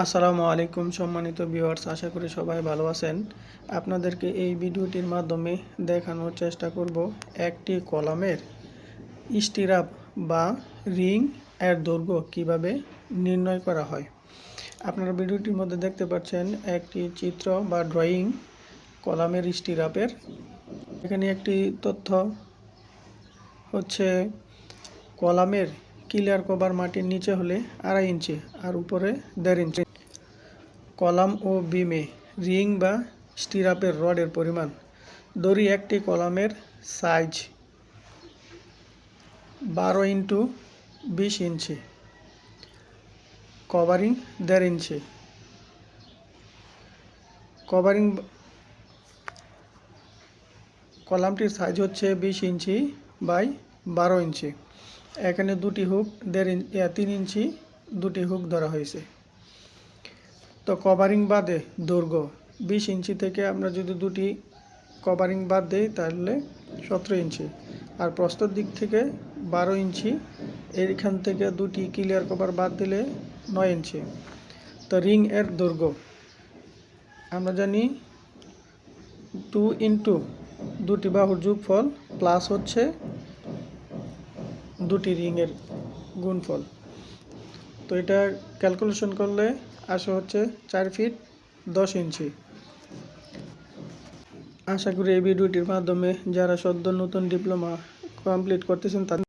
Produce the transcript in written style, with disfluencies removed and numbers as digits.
আসসালামু আলাইকুম সম্মানিত ভিউয়ার্স, আশা করি সবাই ভালো আছেন। আপনাদেরকে এই ভিডিওটির মাধ্যমে দেখানোর চেষ্টা করব একটি কলামের স্টিরাপ বা রিং এর দৈর্ঘ্য কিভাবে নির্ণয় করা হয়। আপনারা ভিডিওটির মধ্যে দেখতে পাচ্ছেন একটি চিত্র বা ড্রয়িং কলামের স্টিরাপের। এখানে একটি তথ্য হচ্ছে কলামের ক্লিয়ার কভার মাটির নিচে হলে 2.5 ইঞ্চি আর উপরে 1.5 ইঞ্চি। কলাম ও বিমে রিং বা স্টিরাপের রডের পরিমাণ। ধরি একটি কলামের সাইজ 12x20 ইঞ্চি, কভারিং 1.5 ইঞ্চি। কলামটির সাইজ হচ্ছে 20 ইঞ্চি বাই 12 ইঞ্চি। এখানে দুটি হুক 3 ইঞ্চি দুটি হুক ধরা হয়েছে। তো কভারিং বাদে দৈর্ঘ্য 20 ইঞ্চি থেকে আমরা যদি দুটি কভারিং বাদ দেই তাহলে 17 ইঞ্চি, আর প্রস্থর দিক থেকে 12 ইঞ্চি। এইখান থেকে দুটি ক্লিয়ার কভার বাদ দিলে 9 ইঞ্চি। তো রিং এর দৈর্ঘ্য আমরা জানি 2 ইন্টু দুটি বাহুর যোগফল প্লাস হচ্ছে দুটি রিংয়ের গুণফল। তো এটা ক্যালকুলেশন করলে আসে হচ্ছে 4 ফিট 10 ইঞ্চি। আশা করি এই ভিডিওটির মাধ্যমে যারা সদ্য নতুন ডিপ্লোমা কমপ্লিট করতেছেন তাদের